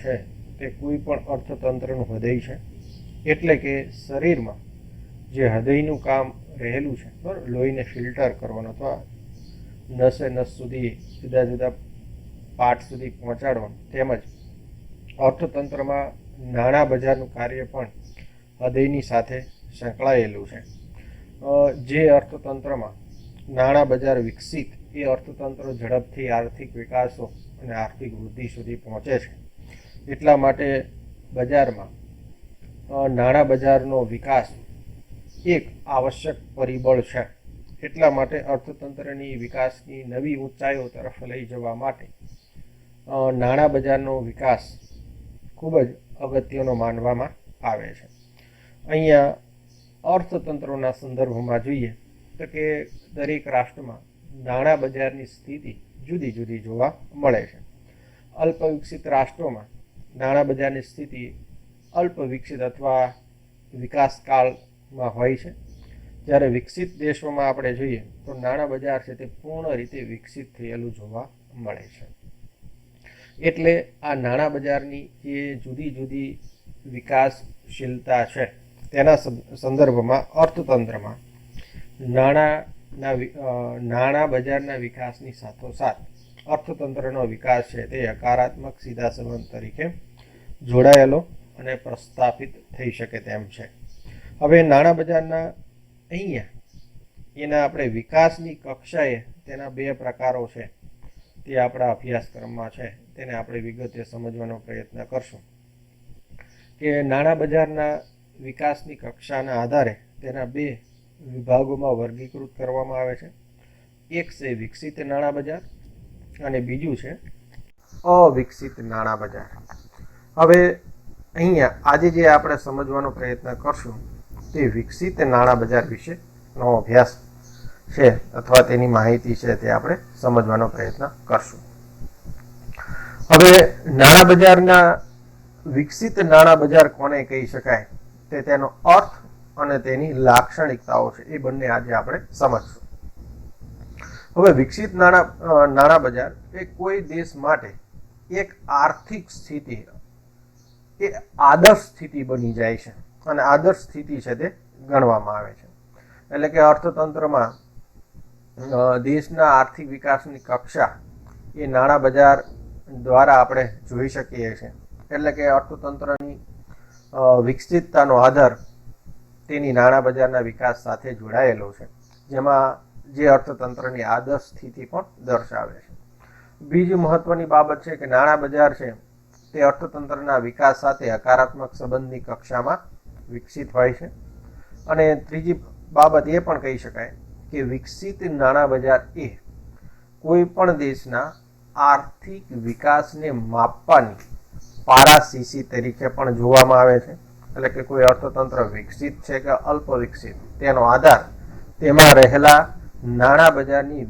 છે તે કોઈ પણ અર્થતંત્રનું હૃદય છે, એટલે કે શરીરમાં જે હૃદયનું કામ રહેલું છે, બરાબર, લોહીને ફિલ્ટર કરવાનું અથવા નસે નસ સુધી જુદા જુદા પાર્ટ સુધી પહોંચાડવાનું, તેમજ અર્થતંત્રમાં નાણાં બજારનું કાર્ય પણ હૃદયની સાથે સંકળાયેલું છે. જે અર્થતંત્રમાં નાણાં બજાર વિકસિત, એ અર્થતંત્ર ઝડપથી આર્થિક વિકાસો અને આર્થિક વૃદ્ધિ સુધી પહોંચે છે. એટલા માટે બજારમાં નાણાં બજારનો વિકાસ એક આવશ્યક પરિબળ છે. એટલા માટે અર્થતંત્રની વિકાસની નવી ઊંચાઈઓ તરફ લઈ જવા માટે નાણાં બજારનો વિકાસ ખૂબ જ અગત્યનો માનવામાં આવે છે. અહીંયા અર્થતંત્રોના સંદર્ભમાં જોઈએ તો કે દરેક રાષ્ટ્રમાં નાણાં બજારની સ્થિતિ જુદી જુદી જોવા મળે છે. અલ્પ વિકસિત રાષ્ટ્રોમાં નાણાં બજારની સ્થિતિ અલ્પ વિકસિત અથવા વિકાસકાળમાં હોય છે. જ્યારે વિકસિત દેશોમાં આપણે જોઈએ તો નાણાં બજાર છે તે પૂર્ણ રીતે વિકસિત થયેલું જોવા મળે છે. એટલે આ નાણાં બજારની જે જુદી જુદી વિકાસશીલતા છે તેના સંદર્ભમાં અર્થતંત્રમાં નાણાં બજારના વિકાસની સાથોસાથ અર્થતંત્રનો વિકાસ છે તે હકારાત્મક સીધા સંબંધ તરીકે જોડાયેલો અને પ્રસ્થાપિત થઈ શકે તેમ છે. હવે નાણાં બજારના અહીંયા એના આપણે વિકાસની કક્ષાએ તેના બે પ્રકારો છે તે આપણા અભ્યાસક્રમમાં છે, તેને આપણે વિગતે સમજવાનો પ્રયત્ન કરશું. કે નાણાં બજારના વિકાસની કક્ષાના આધારે તેના બે વિભાગોમાં વર્ગીકૃત કરવામાં આવે છે. એક છે વિકસિત નાણાં બજાર અને બીજું છે અવિકસિત નાણાં બજાર. હવે અહીંયા આજે જે આપણે સમજવાનો પ્રયત્ન કરશું તે વિકસિત નાણાં બજાર વિશેનો અભ્યાસ છે અથવા તેની માહિતી છે તે આપણે સમજવાનો પ્રયત્ન કરશું. હવે નાણાં બજારના વિકસિત નાણાં બજાર કોને કહી શકાય તે તેનો અર્થ અને તેની લાક્ષણિકતાઓ છે એ બંને આજે આપણે સમજશું. હવે વિકસિત નાણાં બજાર એ કોઈ દેશ માટે એક આર્થિક સ્થિતિ એ આદર્શ સ્થિતિ બની જાય છે અને આદર્શ સ્થિતિ છે તે ગણવામાં આવે છે. એટલે કે અર્થતંત્રમાં દેશના આર્થિક વિકાસની કક્ષા એ નાણાં બજાર દ્વારા આપણે જોઈ શકીએ છીએ. એટલે કે અર્થતંત્રની વિકસિતતાનો આધાર તેની નાણાં બજારના વિકાસ સાથે જોડાયેલો છે, જેમાં જે અર્થતંત્રની આદર્શ સ્થિતિ પણ દર્શાવે છે. બીજી મહત્વની બાબત છે કે નાણાં બજાર છે તે અર્થતંત્રના વિકાસ સાથે હકારાત્મક સંબંધની કક્ષામાં વિકસિત હોય છે. અને ત્રીજી બાબત એ પણ કહી શકાય કે વિકસિત નાણાં બજાર એ કોઈ પણ દેશના આર્થિક વિકાસને માપવાની પારાશીશી તરીકે પણ જોવામાં આવે છે. એટલે કે કોઈ અર્થતંત્ર વિકસિત છે કે અલ્પ વિકસિત તેનો આધાર તેમાં રહેલા નાણાં બજારની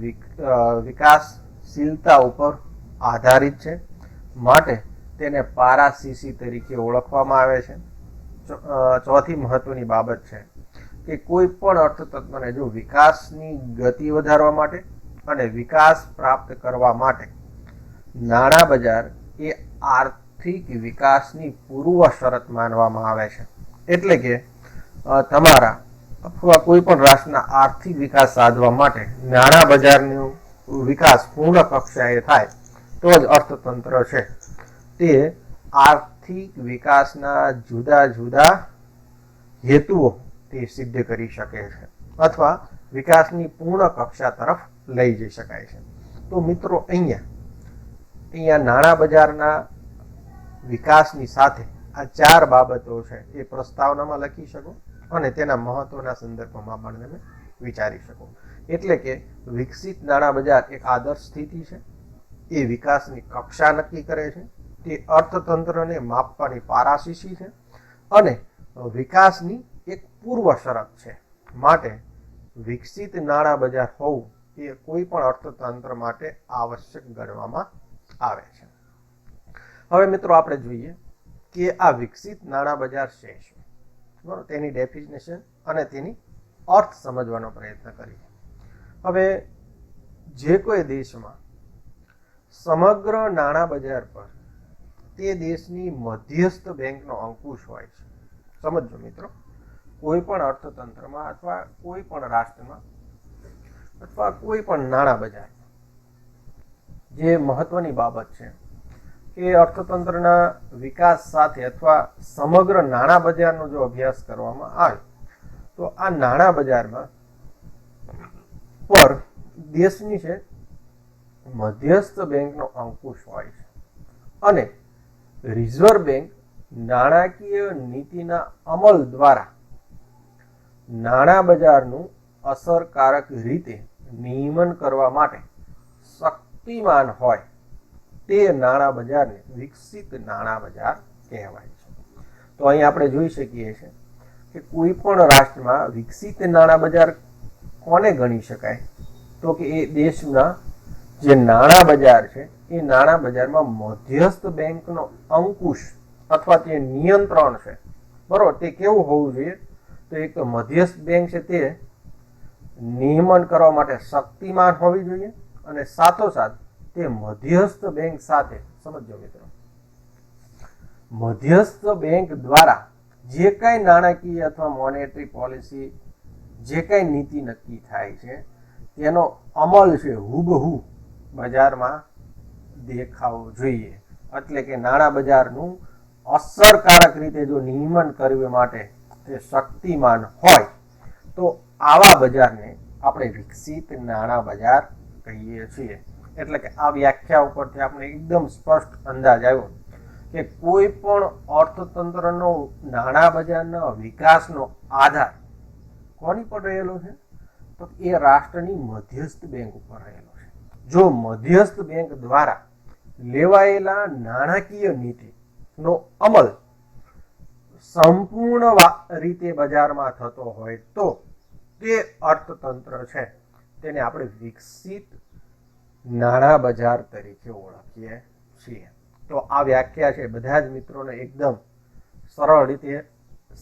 વિકાસશીલતા ઉપર આધારિત છે, માટે તેને પારાશીશી તરીકે ઓળખવામાં આવે છે. ચોથી મહત્વની બાબત છે કે કોઈ પણ અર્થતંત્રને જો વિકાસની ગતિ વધારવા માટે અને વિકાસ પ્રાપ્ત કરવા માટે નાણાં બજાર એ આર્થિક વિકાસની પૂર્વ શરત માનવામાં આવે છે. એટલે કે તમારા અથવા કોઈ પણ રાષ્ટ્રના આર્થિક વિકાસ સાધવા માટે નાણાં બજારનો વિકાસ પૂર્ણ કક્ષાએ થાય તો જ અર્થતંત્ર છે તે આર્થિક વિકાસના જુદા જુદા હેતુઓ તે સિદ્ધ કરી શકે છે અથવા વિકાસની પૂર્ણ કક્ષા તરફ લઈ જઈ શકાય છે. તો મિત્રો અહીંયા નાણાં બજારના વિકાસની સાથે આ ચાર બાબતો છે એ પ્રસ્તાવનામાં લખી શકો અને તેના મહત્વના સંદર્ભમાં પણ તમે વિચારી શકો. એટલે કે વિકસિત નાણાં બજાર એક આદર્શ સ્થિતિ છે, એ વિકાસની કક્ષા નક્કી કરે છે, તે અર્થતંત્રને માપવાની પારાશીશી છે અને વિકાસની એક પૂર્વ શરત છે. માટે વિકસિત નાણાં બજાર હોવું એ કોઈ પણ અર્થતંત્ર માટે આવશ્યક ગણવામાં આવે છે. હવે મિત્રો આપણે જોઈએ કે આ વિકસિત નાણાં બજાર છે શું, બરાબર, તેની ડેફિનેશન અને તેની અર્થ સમજવાનો પ્રયત્ન કરીએ. હવે જે કોઈ દેશમાં સમગ્ર નાણાં બજાર પર તે દેશની મધ્યસ્થ બેંકનો અંકુશ હોય છે. સમજો મિત્રો, કોઈ પણ અર્થતંત્રમાં અથવા કોઈ પણ રાષ્ટ્રમાં અથવા કોઈ પણ નાણાં બજારમાં જે મહત્વની બાબત છે કે અર્થતંત્રના વિકાસ સાથે અથવા સમગ્ર નાણાં બજારનો જો અભ્યાસ કરવામાં આવે તો આ નાણાં બજારમાં પર દેશની છે મધ્યસ્થ બેંકનો અંકુશ હોય છે અને રિઝર્વ બેંક નાણાકીય નીતિના અમલ દ્વારા નાણાં બજારનું અસરકારક રીતે નિયમન કરવા માટે શક્તિમાન હોય તે નાણાં બજારને વિકસિત નાણાં બજાર કહેવાય છે. તો અહીં આપણે જોઈ શકીએ છીએ કે કોઈ પણ રાષ્ટ્રમાં વિકસિત નાણાં બજાર કોને ગણી શકાય? તો કે એ દેશના જે નાણાં બજાર છે એ નાણાં બજારમાં મધ્યસ્થ બેંકનો અંકુશ અથવા તે નિયંત્રણ છે, બરોબર. તે કેવું હોવું જોઈએ? તો એક તો મધ્યસ્થ બેંક છે તે નિયમન કરવા માટે શક્તિમાન હોવી જોઈએ અને સાથોસાથ તે મધ્યસ્થ બેંક સાથે, સમજો મિત્રો, મધ્યસ્થ બેંક દ્વારા જે કાંઈ નાણાકીય અથવા મોનેટરી પોલિસી જે કાંઈ નીતિ નક્કી થાય છે તેનો અમલ છે હુબહુ બજારમાં દેખાવો જોઈએ. એટલે કે નાણાં બજારનું અસરકારક રીતે જો નિયમન કરવા માટે તે શક્તિમાન હોય તો આવા બજારને આપણે વિકસિત નાણાં બજાર કહીએ છીએ. એટલે કે આ વ્યાખ્યા ઉપરથી આપણે એકદમ સ્પષ્ટ અંદાજ આવ્યો કે કોઈ પણ અર્થતંત્રનો નાણાં બજારના વિકાસનો આધાર કોની પર રહેલો છે? તો એ રાષ્ટ્રની મધ્યસ્થ બેંક ઉપર રહેલો છે. જો મધ્યસ્થ બેંક દ્વારા લેવાયેલા નાણાકીય નીતિનો અમલ સંપૂર્ણ રીતે બજારમાં થતો હોય તો તે અર્થતંત્ર છે તેને આપણે વિકસિત નાણાં બજાર તરીકે ઓળખીએ છીએ. તો આ વ્યાખ્યા છે બધા જ મિત્રોને એકદમ સરળ રીતે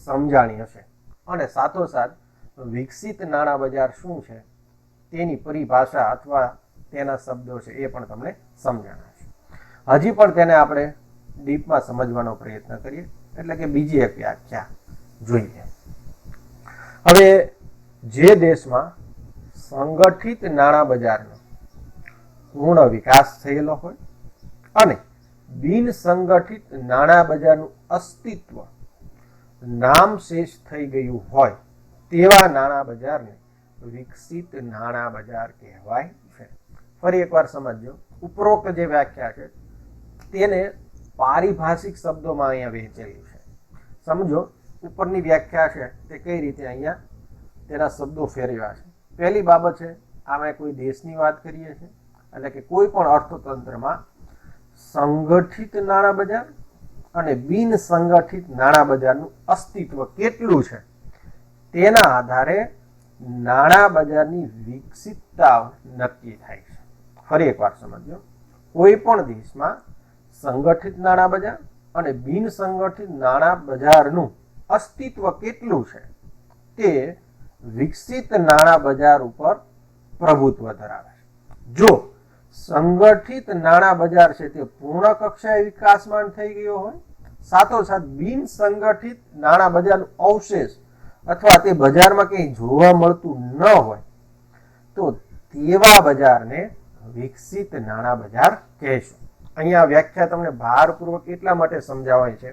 સમજાણી હશે અને સાથોસાથ વિકસિત નાણાં બજાર શું છે તેની પરિભાષા અથવા તેના શબ્દો છે એ પણ તમને સમજાણા છે. હજી પણ તેને આપણે ડીપમાં સમજવાનો પ્રયત્ન કરીએ, એટલે કે બીજી એક વ્યાખ્યા જોઈએ. હવે જે દેશમાં સંગઠિત નાણાં બજારનો પૂર્ણ વિકાસ થયેલો હોય અને બિન સંગઠિત નાણાં બજારનું અસ્તિત્વ નામશેષ થઈ ગયું હોય તેવા નાણાં બજારને વિકસિત નાણાં બજાર કહેવાય છે. ફરી એકવાર સમજો, ઉપરોક્ત જે વ્યાખ્યા છે તેને પારિભાષિક શબ્દોમાં અહીંયા વહેંચેલી છે. સમજો ઉપરની વ્યાખ્યા છે તે કઈ રીતે અહીંયા તેના શબ્દો ફેરવ્યા છે. પહેલી બાબત છે, આમાં કોઈ દેશની વાત કરીએ છીએ, એટલે કે કોઈ પણ અર્થતંત્રમાં સંગઠિત નાણાં બજાર અને બિન સંગઠિત નાણાં બજારનું અસ્તિત્વ કેટલું છે તેના આધારે નાણાં બજારની વિકસિતતા નક્કી થાય છે. ફરી એકવાર સમજો, કોઈ પણ દેશમાં સંગઠિત નાણાં બજાર અને બિન સંગઠિત નાણાં બજારનું અસ્તિત્વ કેટલું છે તે વિકસિત નાણાં બજાર ઉપર પ્રભુત્વ ધરાવે છે. જો સંગઠિત નાણાં બજાર છે તે પૂર્ણ કક્ષાએ વિકાસમાન થઈ ગયો હોય, સાથોસાથ બિન સંગઠિત નાણાં બજારનું અવશેષ અથવા તે બજારમાં કંઈ જોવા મળતું ન હોય તો તેવા બજારને વિકસિત નાણાં બજાર કહેશું. અહીંયા વ્યાખ્યા તમને ભારપૂર્વક એટલા માટે સમજાવાય છે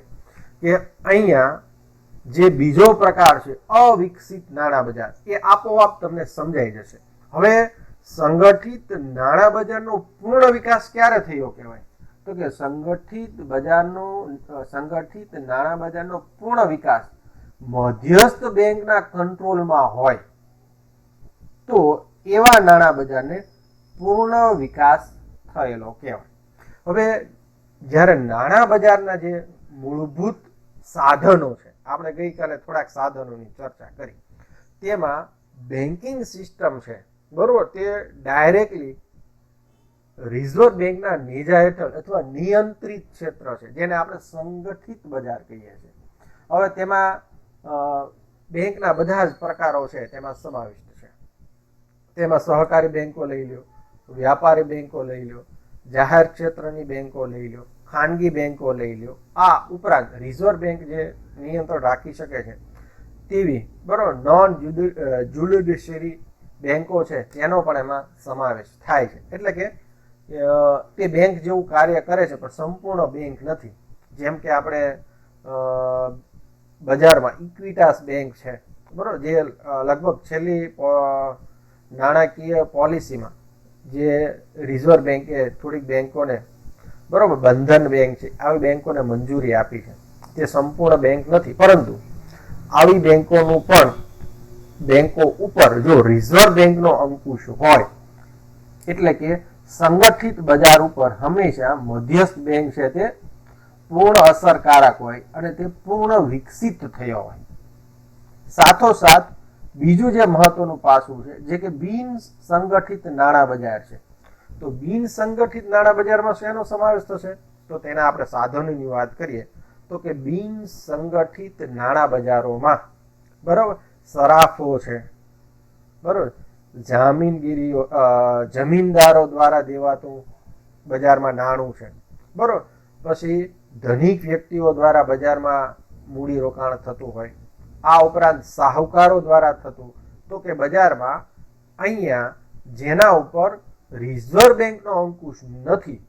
કે અહીંયા જે બીજો પ્રકાર છે અવિકસિત નાણાં બજાર એ આપોઆપ તમને સમજાઈ જશે. હવે સંગઠિત નાણાં બજારનો પૂર્ણ વિકાસ ક્યારે થયો કહેવાય? તો કે સંગઠિત નાણાં બજારનો પૂર્ણ વિકાસ મધ્યસ્થ બેંકના કંટ્રોલમાં હોય તો એવા નાણાં બજારને પૂર્ણ વિકાસ થયેલો કહેવાય. હવે જ્યારે નાણાં બજારના જે મૂળભૂત સાધનો છે, આપણે ગઈકાલે થોડાક સાધનોની ચર્ચા કરી, તેમાં બેન્કિંગ સિસ્ટમ છે, બરોબર, તે ડાયરેક્ટલી રિઝર્વ બેંકના નેજા હેઠળ અથવા નિયંત્રિત ક્ષેત્ર છે, જેને આપણે સંગઠિત બજાર કહીએ છીએ. હવે તેમાં બેંકના બધા જ પ્રકારો છે તેમાં સમાવિષ્ટ છે. તેમાં સહકારી બેંકો લઈ લો, વ્યાપારી બેંકો લઈ લો, જાહેર ક્ષેત્રની બેંકો લઈ લો, ખાનગી બેંકો લઈ લ્યો, આ ઉપરાંત રિઝર્વ બેંક જે નિયંત્રણ રાખી શકે છે તેવી બરોબર નોન જ્યુડિશિયરી બેંકો છે તેનો પણ એમાં સમાવેશ થાય છે. એટલે કે તે બેંક જેવું કાર્ય કરે છે પણ સંપૂર્ણ બેંક નથી. જેમ કે આપણે બજારમાં ઇક્વિટાસ બેંક છે બરોબર, જે લગભગ છેલ્લી નાણાકીય પોલિસીમાં જે રિઝર્વ બેંકે થોડીક બેંકોને બરોબર બંધન બેંક છે આવી બેંકોને મંજૂરી આપી છે. તે સંપૂર્ણ બેંક નથી, પરંતુ આવી બેંકોનું પણ બેંકો ઉપર જો રિઝર્વ બેંકનો અંકુશ હોય, એટલે કે સંગઠિત બજાર ઉપર હંમેશા મધ્યસ્થ બેંક છે તે પૂર્ણ અસરકારક હોય અને તે પૂર્ણ વિકસિત થયો હોય. સાથોસાથ બીજું જે મહત્વનું પાસું છે જે કે બિન સંગઠિત નાણાં બજાર છે. તો બિન સંગઠિત નાણાં બજારમાં શેનો સમાવેશ થશે? તો તેના આપણે સાધનોની વાત કરીએ તો કે બિન સંગઠિત નાણાં બજારોમાં બરાબર સરાફો છે બરાબર, જામીનગીરીઓ જમીનદારો દ્વારા દેવાતું બજારમાં નાણું છે બરાબર, પછી ધનિક વ્યક્તિઓ દ્વારા બજારમાં મૂડી રોકાણ થતું હોય, આ ઉપરાંત શાહુકારો દ્વારા થતું. તો કે બજારમાં અહીંયા જેના ઉપર રિઝર્વ બેંકનો અંકુશ નથી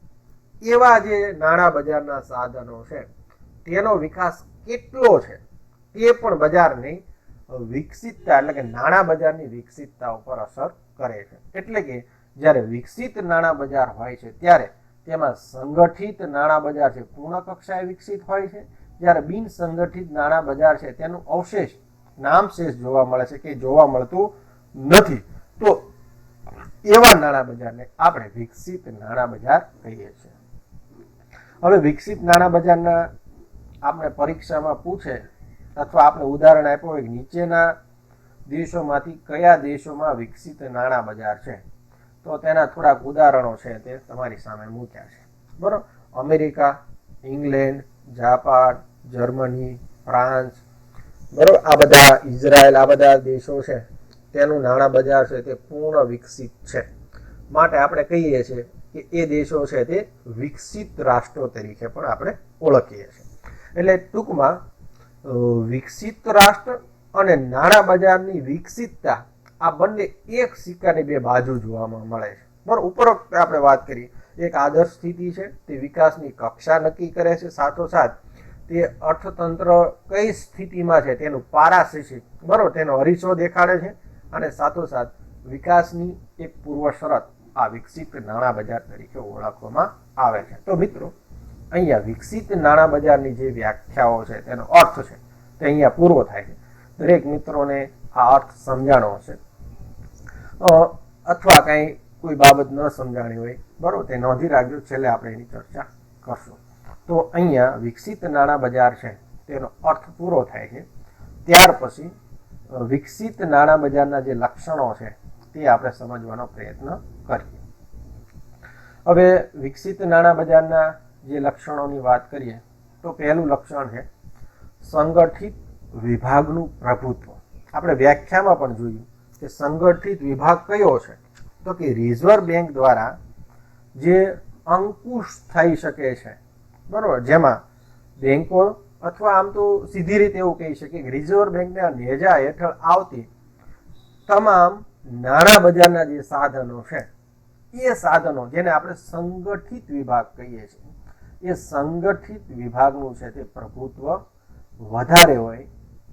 એવા જે નાણાં બજારના સાધનો છે તેનો વિકાસ કેટલો છે તે પણ બજારની વિકસિતતા એટલે કે નાણાં બજારની વિકસિતતા ઉપર અસર કરે છે. એટલે કે જ્યારે વિકસિત નાણાં બજાર હોય છે ત્યારે તેમાં સંગઠિત નાણાં બજાર છે પૂર્ણ કક્ષાએ વિકસિત હોય છે, જ્યારે બિન સંગઠિત નાણાં બજાર છે તેનું અવશેષ નામશેષ જોવા મળે છે કે જોવા મળતું નથી. તો એવા નાણાં બજારને આપણે વિકસિત નાણાં બજાર કહીએ છીએ. હવે વિકસિત નાણાં બજારના આપણે પરીક્ષામાં પૂછે અથવા આપણે ઉદાહરણ આપ્યું હોય નીચેના દેશોમાંથી કયા દેશોમાં વિકસિત નાણાં બજાર છે, તો તેના થોડાક ઉદાહરણો છે તે તમારી સામે મૂક્યા છે બરોબર. America, England, Japan, Germany, France બરોબર, આ બધા ઇઝરાયલ, આ બધા દેશો છે તેનું નાણાં બજાર છે તે પૂર્ણ વિકસિત છે. માટે આપણે કહીએ છીએ કે એ દેશો છે તે વિકસિત રાષ્ટ્રો તરીકે પણ આપણે ઓળખીએ છીએ. એટલે ટૂંકમાં વિકસિત રાષ્ટ્ર અને નાણાં બજારની વિકસિતતા આ બંને એક સિક્કાની બે બાજુ જોવામાં મળે છે બરાબર. ઉપરોક્ત આપણે વાત કરી એક આદર્શ સ્થિતિ છે તે વિકાસની કક્ષા નક્કી કરે છે, સાથોસાથ તે અર્થતંત્ર કઈ સ્થિતિમાં છે તેનું પારાશીશી બરાબર તેનો અરીસો દેખાડે છે, અને સાથોસાથ વિકાસની એક પૂર્વ શરત આ વિકસિત નાણાં બજાર તરીકે ઓળખવામાં આવે છે. તો મિત્રો અહીંયા વિકસિત નાણાં બજારની જે વ્યાખ્યાઓ છે તેનો અર્થ છે તે અહીંયા પૂરો થાય છે. દરેક મિત્રોને આ અર્થ સમજાણો હશે અથવા કંઈ કોઈ બાબત ન સમજાણી હોય બરાબર તે નોંધી રાખજો, છેલ્લે આપણે એની ચર્ચા કરશું. તો અહીંયા વિકસિત નાણાં બજાર છે તેનો અર્થ પૂરો થાય છે. ત્યાર પછી વિકસિત નાણાં બજારના જે લક્ષણો છે તે આપણે સમજવાનો પ્રયત્ન કરીએ. હવે વિકસિત નાણાં બજારના જે લક્ષણોની વાત કરીએ તો પહેલું લક્ષણ છે સંગઠિત વિભાગનું પ્રભુત્વ. આપણે વ્યાખ્યામાં પણ જોયું કે સંગઠિત વિભાગ કયો છે, તો કે રિઝર્વ બેંક દ્વારા જે અંકુશ થઈ શકે છે બરોબર, જેમાં બેંકો અથવા આમ તો સીધી રીતે એવું કહી શકીએ કે રિઝર્વ બેંકના નેજા હેઠળ આવતી તમામ નાણાં બજારના જે સાધનો છે એ સાધનો જેને આપણે સંગઠિત વિભાગ કહીએ છીએ, એ સંગઠિત વિભાગનું છે તે પ્રભુત્વ વધારે હોય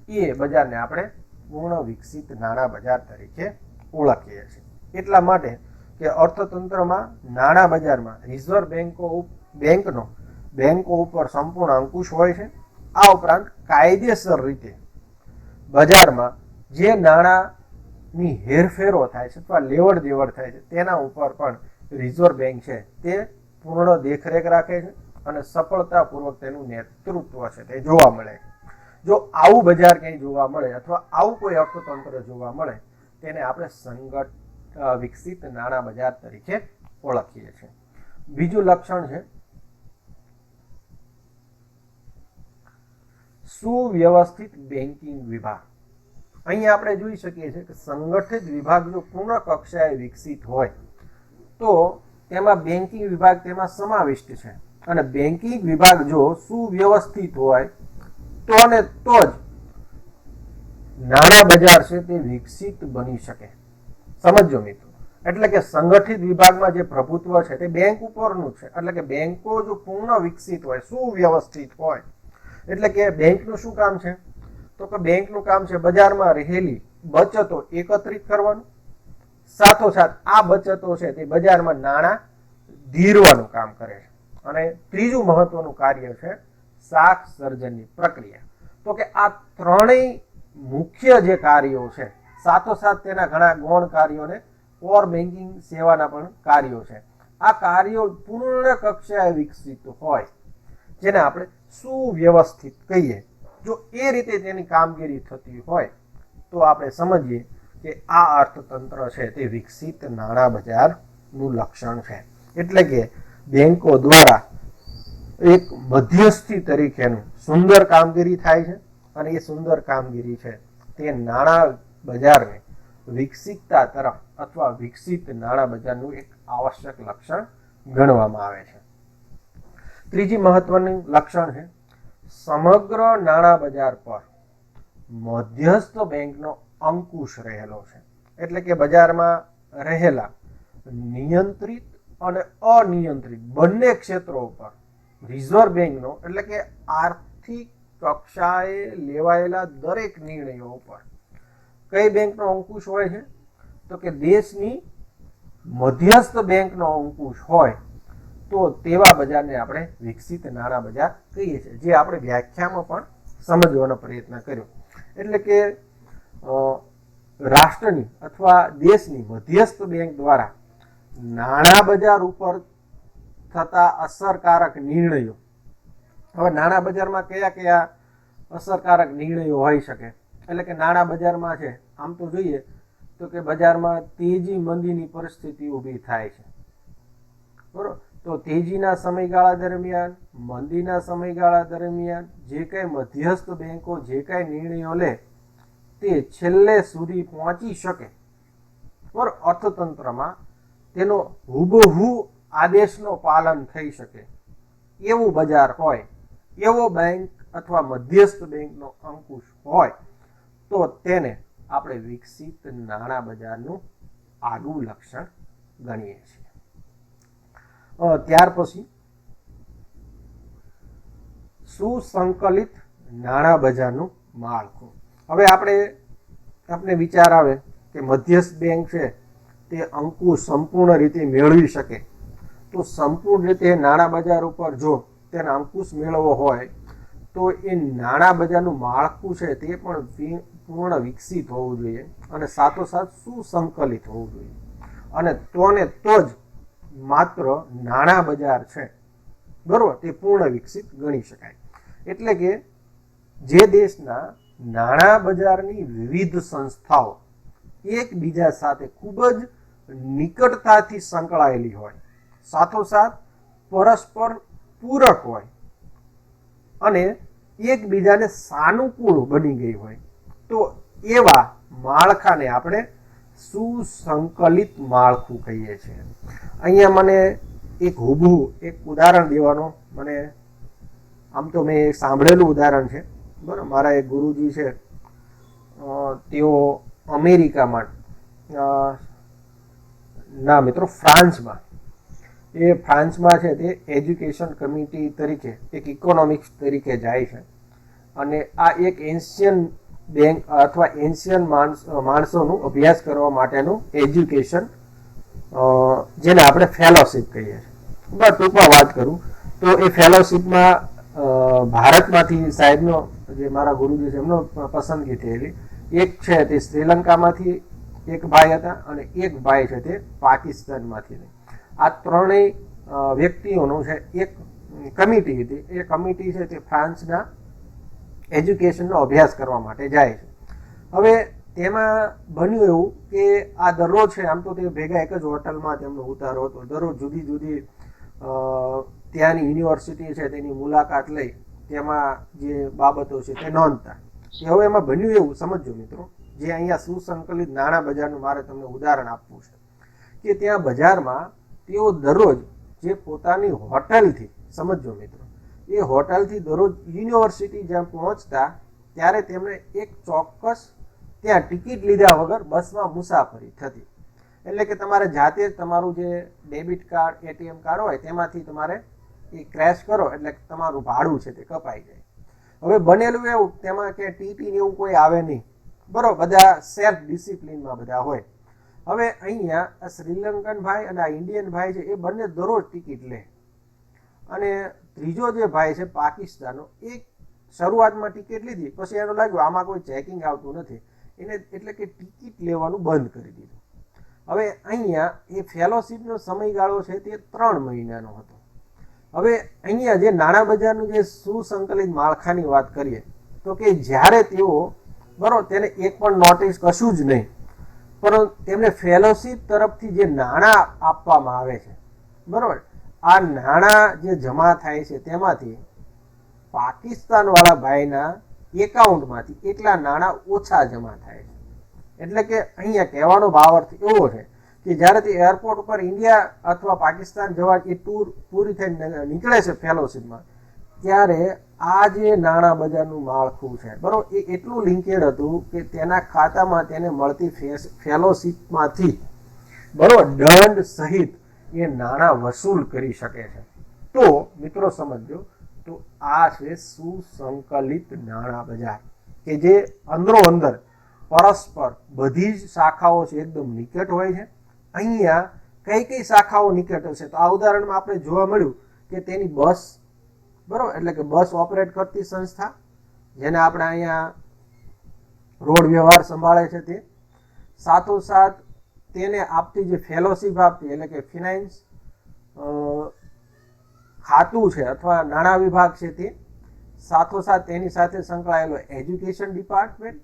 એ બજારને આપણે પૂર્ણ વિકસિત નાણાં બજાર તરીકે ઓળખીએ છીએ. એટલા માટે કે અર્થતંત્રમાં નાણાં બજારમાં રિઝર્વ બેંકો ઉપર સંપૂર્ણ અંકુશ હોય છે. આ ઉપરાંત કાયદેસર રીતે બજારમાં જે નાણાંની હેરફેરો થાય છે અથવા લેવડ દેવડ થાય છે તેના ઉપર પણ રિઝર્વ બેંક છે તે પૂર્ણ દેખરેખ રાખે છે અને સફળતાપૂર્વક તેનું નેતૃત્વ છે તે જોવા મળે છે. જો આવું બજાર ક્યાંય જોવા મળે અથવા આવું કોઈ અર્થતંત્ર જોવા મળે તેને આપણે વિકસિત નાણાં બજાર તરીકે ઓળખીએ છીએ. બીજું લક્ષણ છે સુવ્યવસ્થિત બેન્કિંગ વિભાગ. અહીંયા આપણે જોઈ શકીએ છીએ કે સંગઠિત વિભાગ જો પૂર્ણ કક્ષાએ વિકસિત હોય તો તેમાં બેન્કિંગ વિભાગ તેમાં સમાવિષ્ટ છે. અને બેન્કિંગ વિભાગ જો સુવ્યવસ્થિત હોય તો ને તો જ નાણાં બજાર છે તે વિકસિત બની શકે. સમજો મિત્રો, એટલે કે સંગઠિત વિભાગમાં જે પ્રભુત્વ છે તે બેંક ઉપરનું છે. એટલે કે બેંકો જો પૂર્ણ વિકસિત હોય, સુવ્યવસ્થિત હોય, એટલે કે બેંકનું શું કામ છે? તો કે બેંકનું કામ છે બજારમાં રહેલી બચતો એકત્રિત કરવાનું, સાથોસાથ આ બચતો છે તે બજારમાં નાણાં ધીરવાનું કામ કરે છે. અને ત્રીજું મહત્વનું કાર્ય છે શાખ સર્જનની પ્રક્રિયા. તો કે આ ત્રણેય મુખ્ય જે કાર્યો છે, સાથોસાથ તેના ઘણા ગૌણ કાર્યોને કોર બેન્કિંગ સેવાના પણ કાર્યો છે. આ કાર્યો પૂર્ણ કક્ષાએ વિકસિત હોય, જેને આપણે સુવ્યવસ્થિત કહીએ. જો એ રીતે તેની કામગીરી થતી હોય તો આપણે સમજીએ કે આ અર્થતંત્ર છે તે વિકસિત નાણાં બજારનું લક્ષણ છે. એટલે કે બેંકો દ્વારા એક મધ્યસ્થી તરીકેનું સુંદર કામગીરી થાય છે અને એ સુંદર કામગીરી છે તે નાણાં બજારને વિકસિતતા તરફ અથવા વિકસિત નાણાં બજારનું એક આવશ્યક લક્ષણ ગણવામાં આવે છે. ત્રીજી મહત્વનું લક્ષણ છે સમગ્ર નાણાં બજાર પર મધ્યસ્થ બેંકનો અંકુશ રહેલો છે. એટલે કે બજારમાં રહેલા નિયંત્રિત અને અનિયંત્રિત બંને ક્ષેત્રો ઉપર રિઝર્વ બેંકનો, એટલે કે આર્થિક કક્ષાએ લેવાયેલા દરેક નિર્ણયો ઉપર કઈ બેંકનો અંકુશ હોય છે? તો કે દેશની મધ્યસ્થ બેંકનો અંકુશ હોય તો તેવા બજારને આપણે વિકસિત નાણાં બજાર કહીએ છીએ, જે આપણે વ્યાખ્યામાં પણ સમજવાનો પ્રયત્ન કર્યો. એટલે કે રાષ્ટ્રની અથવા દેશની મધ્યસ્થ બેંક દ્વારા નાણાં બજાર ઉપર થતા અસરકારક નિર્ણયો. હવે નાણાં બજારમાં કયા કયા અસરકારક નિર્ણયો હોઈ શકે? એટલે કે નાણાં બજારમાં છે, આમ તો જોઈએ તો કે બજારમાં તેજી મંદીની પરિસ્થિતિ ઊભી થાય છે, બરોબર. તો તેજીના સમયગાળા દરમિયાન, મંદીના સમયગાળા દરમિયાન જે કંઈ મધ્યસ્થ બેંકો જે કંઈ નિર્ણયો લે તે છેલ્લે સુધી પહોંચી શકે, બરોબર, અર્થતંત્રમાં તેનો હુબહુ આદેશનો પાલન થઈ શકે એવું બજાર હોય, એવો બેંક અથવા મધ્યસ્થ બેંકનો અંકુશ હોય તો તેને આપણે વિકસિત નાણાં બજારનું આગવું લક્ષણ ગણીએ છીએ. ત્યાર પછી સુસંકલિત નાણાં બજારનું માળખું. હવે આપણે વિચાર આવે કે મધ્યસ્થ બેંક છે તે અંકુશ સંપૂર્ણ રીતે મેળવી શકે, તો સંપૂર્ણ રીતે નાણાં બજાર ઉપર જો તેને અંકુશ મેળવવો હોય તો એ નાણાં બજારનું માળખું છે તે પણ પૂર્ણ વિકસિત હોવું જોઈએ અને સાથોસાથ સુસંકલિત હોવું જોઈએ. અને તો જ માત્ર નાણાં બજાર છે, બરોબર, તે પૂર્ણ વિકસિત ગણી શકાય. એટલે કે જે દેશના નાણાં બજારની વિવિધ સંસ્થાઓ એકબીજા સાથે ખૂબ જ નિકટતાથી સંકળાયેલી હોય, સાથોસાથ પરસ્પર પૂરક હોય અને એકબીજાને સાનુકૂળ બની ગઈ હોય, તો એવા માળખાને આપણે સુસંકલિત માળખું કહીએ છીએ. અહીંયા મને એક ઉદાહરણ દેવાનો, મને આમ તો મેં સાંભળેલું ઉદાહરણ છે, બરાબર. મારા એક ગુરુજી છે, તેઓ અમેરિકામાં ના મિત્રો ફ્રાન્સમાં છે તે એજ્યુકેશન કમિટી તરીકે એક ઇકોનોમિક્સ તરીકે જાય છે અને આ એક એન્શિયન બેંક અથવા એન્શિયન માણસોનું અભ્યાસ કરવા માટેનું એજ્યુકેશન, જેને આપણે ફેલોશિપ કહીએ છીએ. બસ ટૂંકમાં વાત કરું તો એ ફેલોશિપમાં ભારતમાંથી સાહેબનો, જે મારા ગુરુજી છે એમનો પસંદગી થયેલી. એક છે તે શ્રીલંકામાંથી એક ભાઈ હતા અને એક ભાઈ છે તે પાકિસ્તાનમાંથી. આ ત્રણેય વ્યક્તિઓનું છે એક કમિટી હતી. એ કમિટી છે તે ફ્રાન્સના એજ્યુકેશનનો અભ્યાસ કરવા માટે જાય છે. હવે તેમાં બન્યું એવું કે આ દરરોજ છે, આમ તો તે ભેગા એક જ હોટલમાં તેમનો ઉતારો હતો, દરરોજ જુદી જુદી ત્યાંની યુનિવર્સિટી છે તેની મુલાકાત લઈ તેમાં જે બાબતો છે તે નોંધતા. હવે એમાં બન્યું એવું, સમજો મિત્રો, જે અહીંયા સુસંકલિત નાણાં બજારનું મારે તમને ઉદાહરણ આપવું છે કે ત્યાં બજારમાં તેઓ દરરોજ જે પોતાની હોટલથી સમજો મિત્રો, એ હોટલથી દરરોજ યુનિવર્સિટી જ્યાં પહોંચતા ત્યારે તેમણે એક ચોક્કસ ત્યાં ટિકિટ લીધા વગર બસમાં મુસાફરી થતી. એટલે કે તમારે જાતે જ તમારું જે ડેબિટ કાર્ડ એટીએમ કાર્ડ હોય તેમાંથી તમારે એ ક્રેશ કરો એટલે તમારું ભાડું છે તે કપાઈ જાય. હવે બનેલું એવું તેમાં કે ટીટી ને એવું કોઈ આવે નહીં, બરોબર, બધા સેલ્ફ ડિસિપ્લિનમાં બધા હોય. હવે અહીંયા આ શ્રીલંકન ભાઈ અને આ ઇન્ડિયન ભાઈ છે એ બંને દરરોજ ટિકિટ લે, અને ત્રીજો જે ભાઈ છે પાકિસ્તાનનો, એ શરૂઆતમાં ટિકિટ લીધી, પછી એનું લાગ્યું આમાં કોઈ ચેકિંગ આવતું નથી, એને એટલે કે ટિકિટ લેવાનું બંધ કરી દીધું. હવે અહીંયા એ ફેલોશિપનો સમયગાળો છે તે 3 મહિનાનો હતો. હવે અહીંયા જે નાણાં બજારનું જે સુસંકલિત માળખાની વાત કરીએ તો કે જ્યારે તેઓ બરોબર તેને એક પણ નોટિસ કશું જ નહીં, પરંતુ તેમને ફેલોશિપ તરફથી જે નાણાં આપવામાં આવે છે, બરોબર, આ નાણાં જે જમા થાય છે તેમાંથી પાકિસ્તાન વાળા ભાઈના એકાઉન્ટમાંથી એટલા નાણાં ઓછા જમા થાય છે. એટલે કે અહીંયા કહેવાનો ભાવાર્થ એવો છે કે જ્યારે તે એરપોર્ટ ઉપર ઇન્ડિયા અથવા પાકિસ્તાન જવા એ ટૂર પૂરી થઈને નીકળે છે ફેલોશિપમાં, ત્યારે આ જે નાણાં બજારનું માળખું છે, બરોબર, એ એટલું લિંકેડ હતું કે તેના ખાતામાં તેને મળતી ફેલોશિપમાંથી બરોબર દંડ સહિત એ નાણાં વસૂલ કરી શકે છે. તો મિત્રો સમજો, તો આ છે સુસંકલિત નાણાં બજાર કે જે અંદરો અંદર પરસ્પર બધી જ શાખાઓ છે એકદમ નિકટ હોય છે. અહીંયા કઈ શાખાઓ નિકટ હશે તો આ ઉદાહરણમાં આપણે જોવા મળ્યું કે તેની બસ, બરોબર, એટલે કે બસ ઓપરેટ કરતી સંસ્થા જેને આપણે અહીંયા રોડ વ્યવહાર સંભાળે છે તે, સાથોસાથ તેને આપતી જે ફેલોશિપ આપતી એટલે કે ફિનાન્સ ખાતું છે અથવા નાણાં વિભાગ છે તે, સાથોસાથ તેની સાથે સંકળાયેલો એજ્યુકેશન ડિપાર્ટમેન્ટ,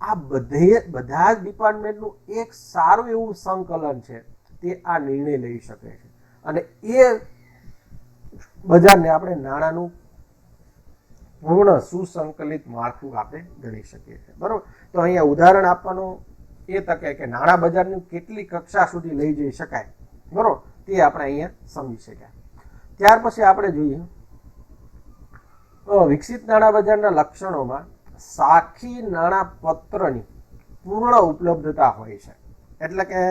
આ બધા જ ડિપાર્ટમેન્ટનું એક સારું એવું સંકલન છે તે આ નિર્ણય લઈ શકે છે, અને એ બજારને આપણે નાણાંનું પૂર્ણ સુસંકલિત માળખું આપણે ગણી શકીએ છીએ. બરોબર, તો અહીંયા ઉદાહરણ આપવાનું એ તકે કે નાણાં બજારની કેટલી કક્ષા સુધી લઈ જઈ શકાય, બરોબર, તે આપણે અહીંયા સમજી શક્યા. ત્યાર પછી આપણે જોઈએ વિકસિત નાણાં બજારના લક્ષણોમાં સાખી નાણાં પત્રની પૂર્ણ ઉપલબ્ધતા હોય છે. એટલે કે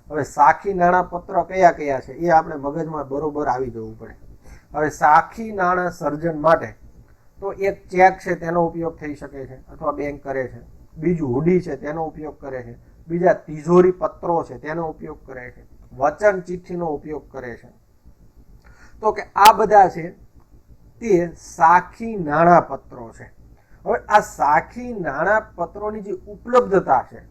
હવે સાખી નાણાં પત્ર કયા કયા છે એ આપણે મગજમાં બરોબર આવી જવું પડે. હવે સાખી નાણાં સર્જન માટે તો એક ચેક છે તેનો ઉપયોગ થઈ શકે છે અથવા બેંક કરે છે, બીજું હુડી છે તેનો ઉપયોગ કરે છે, બીજા તિજોરી પત્રો છે તેનો ઉપયોગ કરે છે, વચન ચિઠ્ઠીનો ઉપયોગ કરે છે. તો કે આ બધા છે તે સાખી નાણાં પત્રો છે. હવે આ સાખી નાણાં પત્રોની જે ઉપલબ્ધતા છે,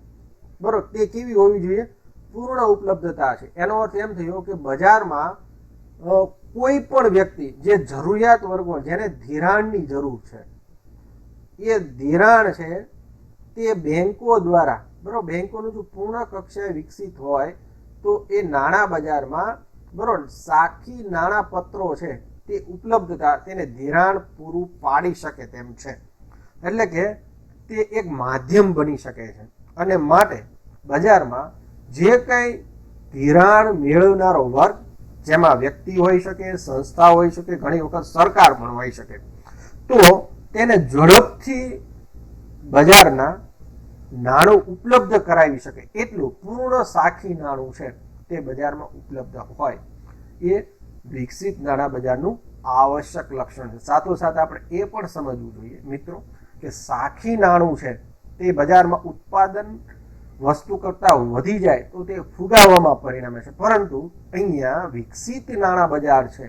બરોબર, તે કેવી હોવી જોઈએ? પૂર્ણ ઉપલબ્ધતા છે. એનો અર્થ એમ થયો કે બજારમાં કોઈ પણ વ્યક્તિ જે જરૂરિયાત વર્ગો જેને ધિરાણની જરૂર છે, એ ધિરાણ છે તે બેંકો દ્વારા, બરોબર, બેંકોનું જો પૂર્ણ કક્ષાએ વિકસિત હોય તો એ નાણાં બજારમાં, બરોબર, સાખી નાણાં પત્રો છે તે ઉપલબ્ધતા તેને ધિરાણ પૂરું પાડી શકે તેમ છે. એટલે કે તે એક માધ્યમ બની શકે છે, અને માટે બજારમાં જે કંઈ ધિરાણ મેળવનારો વર્ગ, જેમાં વ્યક્તિ હોઈ શકે, સંસ્થા હોઈ શકે, ઘણી વખત સરકાર પણ હોઈ શકે, તો તેને ઝડપથી બજારના નાણું ઉપલબ્ધ કરાવી શકે એટલું પૂર્ણ સાખી નાણું છે તે બજારમાં ઉપલબ્ધ હોય એ વિકસિત નાણાં બજારનું આવશ્યક લક્ષણ છે. સાથોસાથ આપણે એ પણ સમજવું જોઈએ મિત્રો કે સાખી નાણું છે તે બજારમાં ઉત્પાદન વસ્તુ કરતાં વધી જાય તો તે ફુગાવામાં પરિણમે છે, પરંતુ અહીંયા વિકસિત નાણાં બજાર છે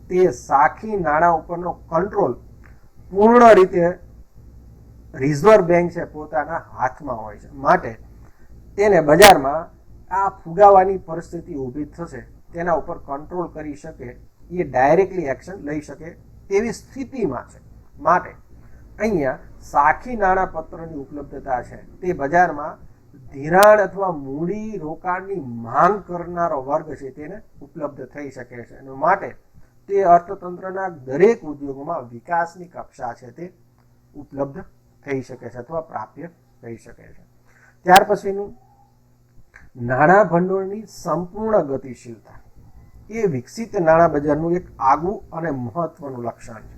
તે સાખી નાણાં ઉપરનો કંટ્રોલ પૂર્ણ રીતે રિઝર્વ બેંક છે પોતાના હાથમાં હોય છે. માટે તેને બજારમાં આ ફુગાવાની પરિસ્થિતિ ઊભી થશે તેના ઉપર કંટ્રોલ કરી શકે, એ ડાયરેક્ટલી એક્શન લઈ શકે તેવી સ્થિતિમાં છે. માટે અહીંયા સાખી નાણાં પત્રની ઉપલબ્ધતા છે તે બજારમાં ધિરાણ અથવા મૂડી રોકાણની માંગ કરનારો વર્ગ છે તેને ઉપલબ્ધ થઈ શકે છે, અને માટે તે અર્થતંત્રના દરેક ઉદ્યોગોમાં વિકાસની કક્ષા છે તે ઉપલબ્ધ થઈ શકે છે અથવા પ્રાપ્ય થઈ શકે છે. ત્યાર પછીનું નાણાં ભંડોળની સંપૂર્ણ ગતિશીલતા. એ વિકસિત નાણાં બજારનું એક આગવું અને મહત્વનું લક્ષણ છે.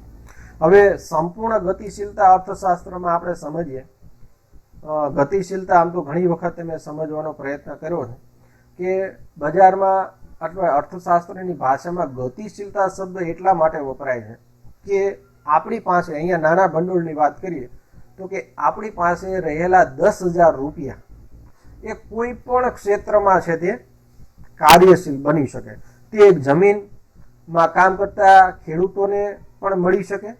હવે સંપૂર્ણ ગતિશીલતા અર્થશાસ્ત્રમાં આપણે સમજીએ. ગતિશીલતા આમ તો ઘણી વખત મેં સમજવાનો પ્રયત્ન કર્યો છે કે બજારમાં અથવા અર્થશાસ્ત્રની ભાષામાં ગતિશીલતા શબ્દ એટલા માટે વપરાય છે કે આપણી પાસે અહીંયા નાના ભંડોળની વાત કરીએ તો કે આપણી પાસે રહેલા 10,000 રૂપિયા એ કોઈ પણ ક્ષેત્રમાં છે તે કાર્યશીલ બની શકે. તે જમીનમાં કામ કરતા ખેડૂતોને પણ મળી શકે,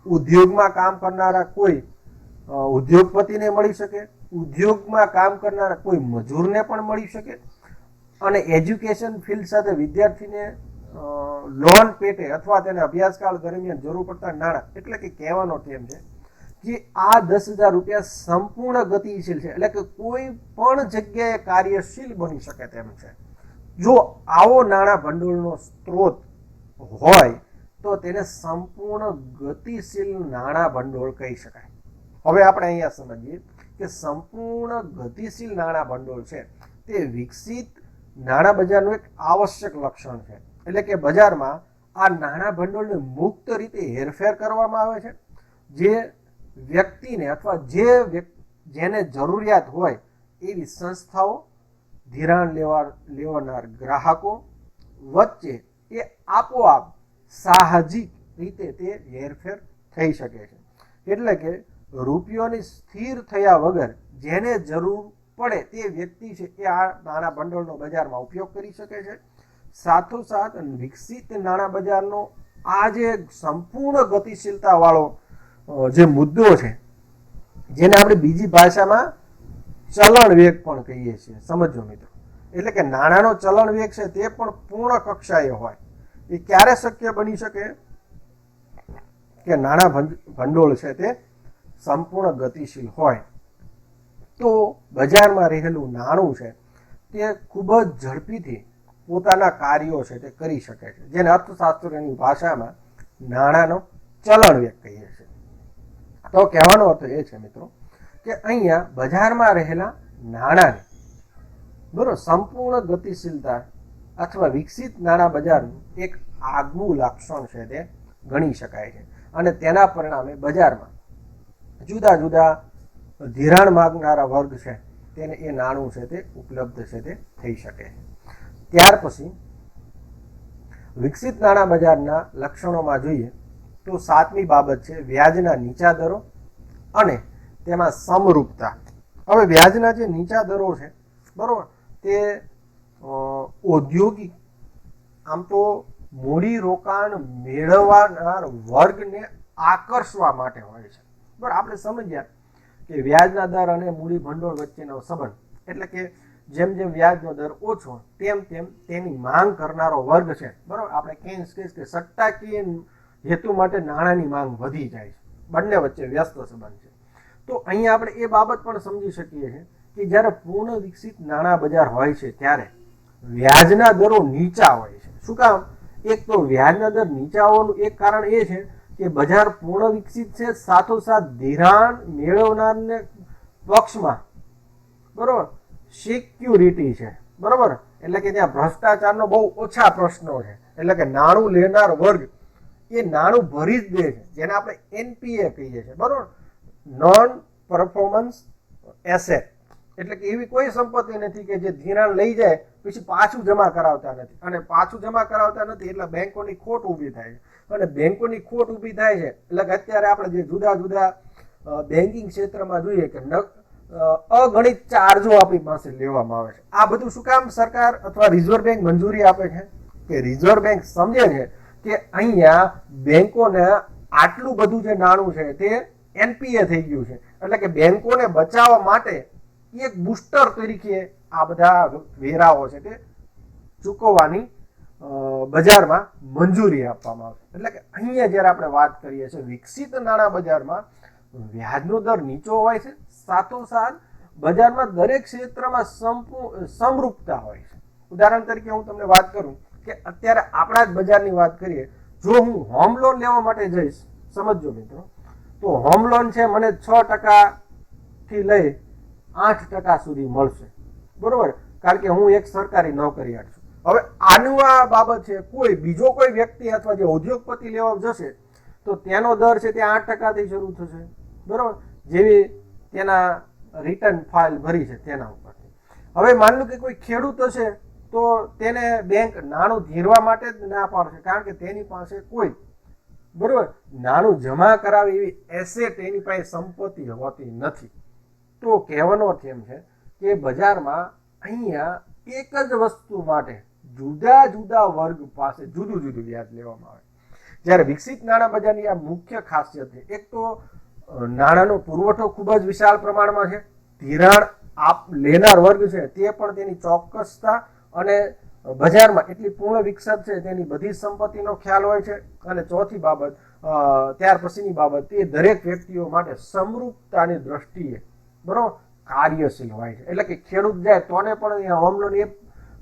ઉદ્યોગમાં કામ કરનારા કોઈ ઉદ્યોગપતિને મળી શકે, ઉદ્યોગમાં કામ કરનારા કોઈ મજૂરને પણ મળી શકે, અને એજ્યુકેશન ફિલ્ડ સાથે વિદ્યાર્થીને લોન પેટે અથવા તેને અભ્યાસકાળ દરમિયાન જરૂર પડતા નાણાં, એટલે કે કહેવાનો તેમ છે કે આ 10,000 રૂપિયા સંપૂર્ણ ગતિશીલ છે, એટલે કે કોઈ પણ જગ્યાએ કાર્યશીલ બની શકે તેમ છે. જો આવો નાણાં ભંડોળનો સ્ત્રોત હોય તો તેને સંપૂર્ણ ગતિશીલ નાણાં ભંડોળ કહી શકાય. હવે આપણે અહીંયા સમજીએ કે સંપૂર્ણ ગતિશીલ નાણાં ભંડોળ છે તે વિકસિત નાણાં બજારનું એક આવશ્યક લક્ષણ છે. એટલે કે બજારમાં આ નાણાં ભંડોળને મુક્ત રીતે હેરફેર કરવામાં આવે છે. જે વ્યક્તિને અથવા જેને જરૂરિયાત હોય એવી સંસ્થાઓ, ધિરાણ લેવાનાર ગ્રાહકો વચ્ચે એ આપોઆપ સાહજિક રીતે તે હેરફેર થઈ શકે છે. એટલે કે રૂપિયોની સ્થિર થયા વગર જેને જરૂર પડે તે વ્યક્તિ છે એ આ નાણાં ભંડોળનો બજારમાં ઉપયોગ કરી શકે છે. સાથોસાથ વિકસિત નાણાં બજારનો આ જે સંપૂર્ણ ગતિશીલતા વાળો જે મુદ્દો છે જેને આપણે બીજી ભાષામાં ચલણ વેગ પણ કહીએ છીએ. સમજો મિત્રો, એટલે કે નાણાંનો ચલણ વેગ છે તે પણ પૂર્ણ કક્ષાએ હોય. એ ક્યારે શક્ય બની શકે કે નાણાં ભંડોળ છે તે સંપૂર્ણ ગતિશીલ હોય. તો બજારમાં રહેલું નાણું છે તે ખૂબ જ ઝડપીથી પોતાના કાર્યો છે તે કરી શકે છે, જેને અર્થશાસ્ત્રની ભાષામાં નાણાંનો ચલણ વેગ કહીએ છીએ. તો કહેવાનો અર્થ એ છે મિત્રો કે અહીંયા બજારમાં રહેલા નાણાંને બરોબર સંપૂર્ણ ગતિશીલતા અથવા વિકસિત નાણાં બજારનું એક આગવું લક્ષણ છે તે ગણી શકાય છે. અને તેના પરિણામે બજારમાં જુદા જુદા ધિરાણ માગનારા વર્ગ છે તેને એ નાણું છે તે ઉપલબ્ધ છે તે થઈ શકે છે. ત્યાર પછી વિકસિત નાણાં બજારના લક્ષણોમાં જોઈએ તો 7મી બાબત છે વ્યાજના નીચા દરો અને તેમાં સમરૂપતા. હવે વ્યાજના જે નીચા દરો છે બરોબર તે ઔદ્યોગિક આમ તો મૂડી રોકાણ મેળવનાર વર્ગને આકર્ષવા માટે હોય છે. બરાબર, આપણે સમજ્યા કે વ્યાજના દર અને મૂડી ભંડોળ વચ્ચેનો સંબંધ, એટલે કે જેમ જેમ વ્યાજનો દર ઓછો તેમ તેમ તેની માંગ કરનારો વર્ગ છે બરાબર. આપણે કહીએ કે સટ્ટાકીય હેતુ માટે નાણાંની માંગ વધી જાય છે. બંને વચ્ચે વ્યસ્ત સંબંધ છે. તો અહીંયા આપણે એ બાબત પણ સમજી શકીએ છીએ કે જ્યારે પૂર્ણ વિકસિત નાણાં બજાર હોય છે ત્યારે વ્યાજના દરો નીચા હોય છે. શું કામ? એક તો વ્યાજના દર નીચા હોવાનું એક કારણ એ છે કે બજાર પૂર્ણ વિકસિત છે, સાથોસાથ ધિરાણ મેળવનારને પક્ષમાં બરોબર સિક્યુરિટી છે બરોબર. એટલે કે ત્યાં ભ્રષ્ટાચારનો બહુ ઓછા પ્રશ્નો છે. એટલે કે નાણું લેનાર વર્ગ એ નાણું ભરી જ દે છે, જેને આપણે NPA કહીએ છીએ બરોબર, નોન પરફોર્મન્સ એસેટ. એટલે કે એવી કોઈ સંપત્તિ નથી કે જે ધિરાણ લઈ જાય પછી પાછું જમા કરાવતા નથી, અને પાછું જમા કરાવતા નથી એટલે બેંકોની ખોટ ઊભી થાય છે. અને બેંકોની ખોટ ઊભી થાય છે એટલે કે અત્યારે આપણે જે જુદા જુદા બેન્કિંગ ક્ષેત્રમાં જોઈએ કે અગણિત ચાર્જો આપણી પાસે લેવામાં આવે છે. આ બધું શું કામ સરકાર અથવા રિઝર્વ બેંક મંજૂરી આપે છે? કે રિઝર્વ બેંક સમજે છે કે અહીંયા બેંકોને આટલું બધું જે નાણું છે તે NPA થઈ ગયું છે, એટલે કે બેંકોને બચાવવા માટે એક બુસ્ટર તરીકે આ બધા વેરાઓ છે તે ચૂકવવાની બજારમાં મંજૂરી આપવામાં આવે. એટલે કે અહીંયા જ્યારે આપણે વાત કરીએ છીએ વિકસિત નાણાં બજારમાં વ્યાજનો દર નીચો હોય છે, સાથોસાથ બજારમાં દરેક ક્ષેત્રમાં સમરૂપતા હોય છે. ઉદાહરણ તરીકે હું તમને વાત કરું કે અત્યારે આપણા જ બજારની વાત કરીએ, જો હું હોમ લોન લેવા માટે જઈશ, સમજજો મિત્રો, તો હોમ લોન છે મને 6% થી લઈ 8% સુધી મળશે બરોબર, કારણ કે હું એક સરકારી નોકરિયાત છું. હવે આનું આ બાબત છે, કોઈ બીજો કોઈ વ્યક્તિ અથવા જે ઉદ્યોગપતિ લેવા જશે તો તેનો દર છે તે 8% શરૂ થશે, બરોબર, જેવી તેના રિટર્ન ફાઇલ ભરી છે તેના ઉપરથી. હવે માન લો કે કોઈ ખેડૂત હશે તો તેને બેંક નાણું ધીરવા માટે જ ના પાડશે, કારણ કે તેની પાસે કોઈ, બરોબર, નાણું જમા કરાવે એવી એસેટ, એની પાસે સંપત્તિ હોતી નથી. તો કહેવાનો અર્થ એમ છે કે બજારમાં અહીંયા એક જ વસ્તુ માટે જુદા જુદા વર્ગ પાસે જુદું જુદું વ્યાજ લેવામાં આવે. જ્યારે વિકસિત નાણાં બજારની આ મુખ્ય ખાસિયત છે. એક તો નાણાંનો પુરવઠો ખૂબ જ વિશાળ પ્રમાણમાં છે, ધિરાણ લેનાર વર્ગ છે તે પણ તેની ચોક્કસતા અને બજારમાં એટલી પૂર્ણ વિકસિત છે તેની બધી સંપત્તિનો ખ્યાલ હોય છે. અને ચોથી બાબત, ત્યાર પછીની બાબત, તે દરેક વ્યક્તિઓ માટે સમરૂપતાની દ્રષ્ટિએ, બરોબર, કાર્યશીલ હોય છે. એટલે કે ખેડૂત જાય તોને પણ હોમ લોન એ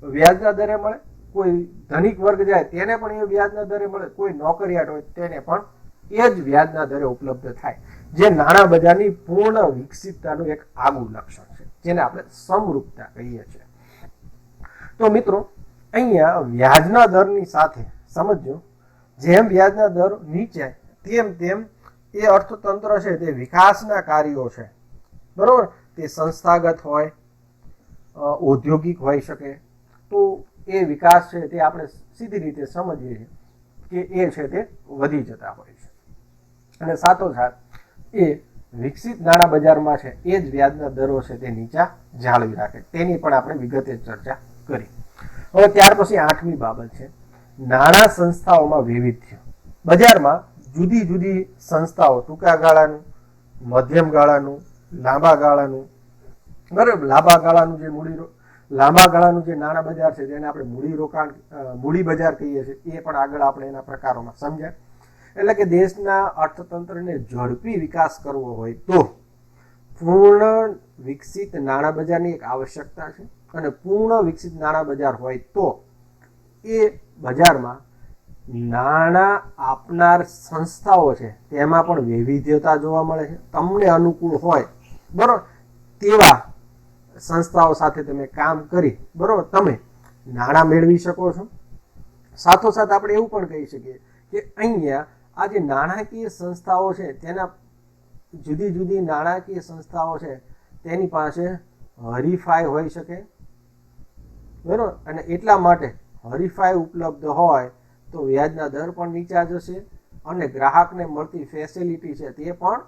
વ્યાજના દરે મળે, કોઈ ધનિક વર્ગ જાય તેને પણ એ વ્યાજના દરે મળે, કોઈ નોકરિયાત હોય તેને પણ એ જ વ્યાજના દરે ઉપલબ્ધ થાય, જે નાણાં બજારની પૂર્ણ વિકસિતતાનું એક આગવું લક્ષણ છે, જેને આપણે સમરૂપતા કહીએ છીએ. તો મિત્રો, અહીંયા વ્યાજના દરની સાથે સમજો, જેમ વ્યાજના દર નીચે તેમ તેમ એ અર્થતંત્ર છે તે વિકાસના કાર્યો છે, બરોબર, તે સંસ્થાગત હોય, ઔદ્યોગિક હોઈ શકે. તો એ વિકાસ છે તે આપણે સીધી રીતે સમજીએ છીએ કે એ છે તે વધી જતા હોય છે. અને સાથોસાથ એ વિકસિત નાણાં બજારમાં છે એ જ વ્યાજના દરો છે તે નીચા જાળવી રાખે, તેની પણ આપણે વિગતે ચર્ચા કરી. હવે ત્યાર પછી 8મી બાબત છે નાણાં સંસ્થાઓમાં વૈવિધ્ય. બજારમાં જુદી જુદી સંસ્થાઓ, ટૂંકા ગાળાનું, મધ્યમ ગાળાનું, લાંબા ગાળાનું, બરાબર, લાંબા ગાળાનું જે નાણાં બજાર છે જેને આપણે મૂડી બજાર કહીએ છીએ, એ પણ આગળ આપણે એના પ્રકારોમાં સમજ્યા. એટલે કે દેશના અર્થતંત્રને ઝડપી વિકાસ કરવો હોય તો પૂર્ણ વિકસિત નાણાં બજારની એક આવશ્યકતા છે. અને પૂર્ણ વિકસિત નાણાં બજાર હોય તો એ બજારમાં નાણાં આપનાર સંસ્થાઓ છે તેમાં પણ વૈવિધ્યતા જોવા મળે છે. તમને અનુકૂળ હોય, બરોબર, તેવા સંસ્થાઓ સાથે તમે કામ કરી, બરોબર, તમે નાણાં મેળવી શકો છો. સાથોસાથ આપણે એવું પણ કહી શકીએ કે અહીંયા આ જે નાણાકીય સંસ્થાઓ છે તેના જુદી જુદી નાણાકીય સંસ્થાઓ છે તેની પાસે હરીફાઈ હોઈ શકે, બરોબર, અને એટલા માટે હરીફાઈ ઉપલબ્ધ હોય તો વ્યાજના દર પણ નીચા જશે અને ગ્રાહકને મળતી ફેસિલિટી છે તે પણ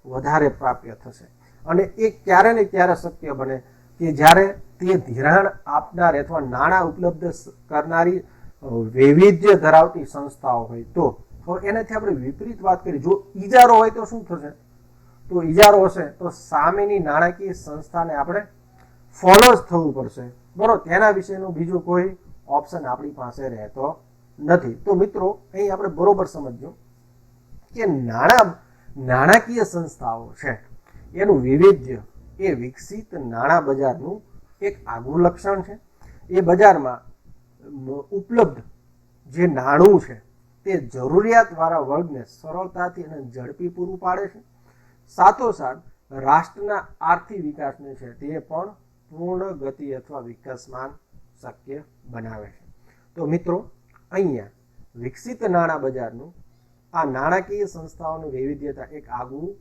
વધારે પ્રાપ્ય થશે. અને એ ક્યારે ને ક્યારે શક્ય બને કે જ્યારે તે ધિરાણ આપનાર અથવા નાણાં ઉપલબ્ધ કરનારી વૈવિધ્ય ધરાવતી સંસ્થાઓ હોય તો. એનાથી આપણે વિપરીત વાત કરી, જો ઈજારો હોય તો શું થશે? તો ઈજારો હશે તો સામેની નાણાકીય સંસ્થાને આપણે ફોલો જ થવું પડશે, બરોબર, તેના વિશેનું બીજું કોઈ ઓપ્શન આપણી પાસે રહેતો નથી. તો મિત્રો, અહીં આપણે બરોબર સમજજો કે નાણાકીય સંસ્થાઓ છે એનું વૈવિધ્ય એ વિકસિત નાણાં બજારનું એક આગવું લક્ષણ છે. એ બજારમાં ઉપલબ્ધ જે નાણું છે તે જરૂરિયાતવાળા વર્ગને સરળતાથી અને ઝડપી પૂરું પાડે છે. સાથોસાથ રાષ્ટ્રના આર્થિક વિકાસને છે તે પણ પૂર્ણ ગતિ અથવા વિકાસમાન શક્ય બનાવે છે. તો મિત્રો, અહીંયા વિકસિત નાણાં બજારનું આ નાણાકીય સંસ્થાઓની વૈવિધ્યતા એક આગવું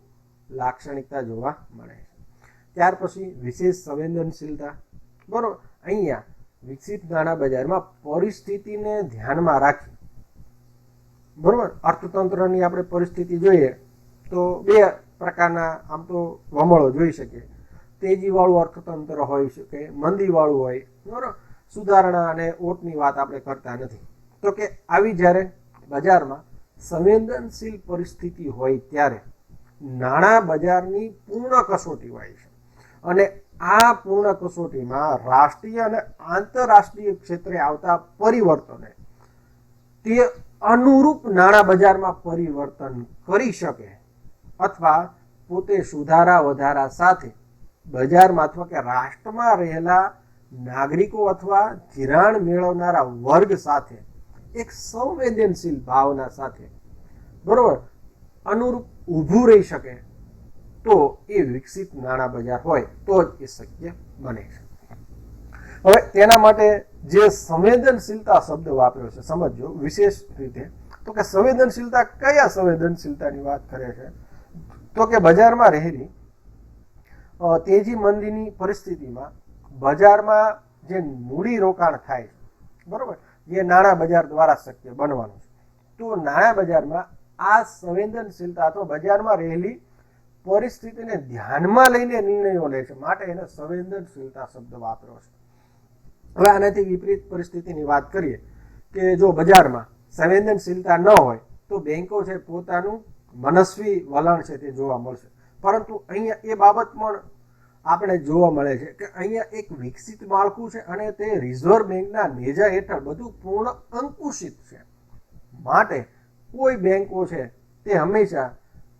લાક્ષણિકતા જોવા મળે છે. ત્યાર પછી વિશેષ સંવેદનશીલતા, બરોબર, અહીંયા વિકસિત નાણાં બજારમાં પરિસ્થિતિને ધ્યાનમાં રાખી, બરોબર, અર્થતંત્રની આપણે પરિસ્થિતિ જોઈએ તો બે પ્રકારના આમ તો વમળો જોઈ શકીએ. તેજીવાળું અર્થતંત્ર હોઈ શકે, મંદીવાળું હોય, બરોબર, સુધારણા અને ઓટની વાત આપણે કરતા નથી. તો કે આવી જ્યારે બજારમાં સંવેદનશીલ પરિસ્થિતિ હોય ત્યારે નાણાં બજારની પૂર્ણ કસોટી હોય છે. અને આ પૂર્ણ કસોટીમાં રાષ્ટ્રીય અને આંતરરાષ્ટ્રીય ક્ષેત્રે આવતા પરિવર્તને તે અનુરૂપ નાણાં બજારમાં પરિવર્તન કરી શકે અથવા પોતે સુધારા વધારા સાથે બજારમાં અથવા કે રાષ્ટ્રમાં રહેલા નાગરિકો અથવા ધિરાણ મેળવનારા વર્ગ સાથે એક સંવેદનશીલ ભાવના સાથે, બરોબર, અનુરૂપ ઊભું રહી શકે તો એ વિકસિત નાણાં બજાર હોય તો જ એ શક્ય બને છે. હવે તેના માટે જે સંવેદનશીલતા શબ્દ વાપર્યો છે સમજો વિશેષ રીતે, તો કે સંવેદનશીલતા કયા સંવેદનશીલતાની વાત કરે છે, તો કે બજારમાં રહેલી તેજી મંદીની પરિસ્થિતિમાં બજારમાં જે મૂડી રોકાણ થાય છે, બરોબર, જે નાણાં બજાર દ્વારા શક્ય બનવાનું છે, તો નાણાં બજારમાં આ સંવેદનશીલતા તો બજારમાં રહેલી પરિસ્થિતિને ધ્યાનમાં લઈને નિર્ણયો લે છે, માટે એને સંવેદનશીલતા શબ્દ વાપર્યો છે. હવે આનાથી વિપરીત પરિસ્થિતિની વાત કરીએ કે જો બજારમાં સંવેદનશીલતા ન હોય તો બેંકો છે પોતાનું મનસ્વી વલણ છે તે જોવા મળશે. પરંતુ અહીંયા એ બાબત પણ આપણે જોવા મળે છે કે અહીંયા એક વિકસિત માળખું છે અને તે રિઝર્વ બેંકના નેજા હેઠળ બધું પૂર્ણ અંકુશિત છે, માટે કોઈ બેંકો છે તે હંમેશા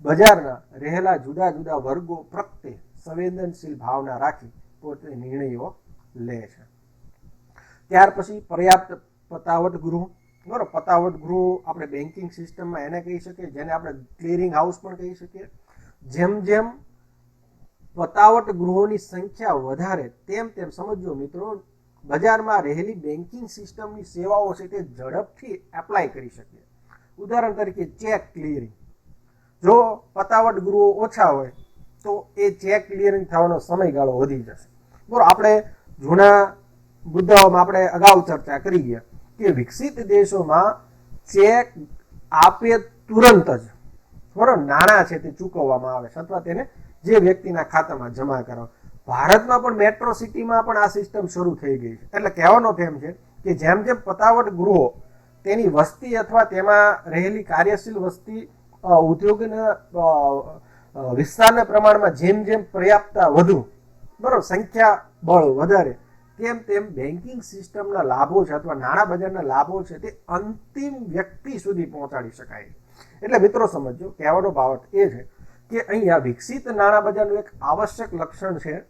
બજારના રહેલા જુદા જુદા વર્ગો પ્રત્યે સંવેદનશીલ ભાવના રાખી પોતે નિર્ણયો લે છે. ત્યાર પછી પર્યાપ્ત પતાવટ ગૃહ, બરાબર, પતાવટ ગૃહ આપણે બેન્કિંગ સિસ્ટમમાં એને કહી શકીએ, જેને આપણે ક્લિયરિંગ હાઉસ પણ કહી શકીએ. જેમ જેમ પતાવટ ગૃહોની સંખ્યા વધારે તેમ તેમ સમજો મિત્રો બજારમાં રહેલી બેન્કિંગ સિસ્ટમની સેવાઓ છે તે ઝડપથી એપ્લાય કરી શકીએ. ઉદાહરણ તરીકે ચેક ક્લિયરિંગ, જો પતાવટ ગૃહો ઓછા હોય તો એ ચેક ક્લિયરિંગ થવાનો સમયગાળો વધી જશે. બરાબર, આપણે જૂના મુદ્દાઓમાં આપણે અગાઉ ચર્ચા કરી ગયા કે વિકસિત દેશોમાં ચેક આપે તુરંત જ, બરાબર, નાણાં છે તે ચૂકવવામાં આવે છે અથવા તેને જે વ્યક્તિના ખાતામાં જમા કરાવે. ભારતમાં પણ મેટ્રો સિટીમાં પણ આ સિસ્ટમ શરૂ થઈ ગઈ છે. એટલે કહેવાનો તેમ છે કે જેમ જેમ પતાવટ ગૃહો તેની વસ્તી અથવા તેમાં રહેલી કાર્યશીલ વસ્તી ઉદ્યોગના વિસ્તારના પ્રમાણમાં જેમ જેમ પર્યાપ્તતા વધુ, બરાબર, સંખ્યા બળ વધારે, તેમ તેમ બેન્કિંગ સિસ્ટમના લાભો છે અથવા નાણાં બજારના લાભો છે તે અંતિમ વ્યક્તિ સુધી પહોંચાડી શકાય. એટલે મિત્રો સમજો કહેવાનો બાબત એ છે કે અહીંયા વિકસિત નાણાં બજારનું એક આવશ્યક લક્ષણ છે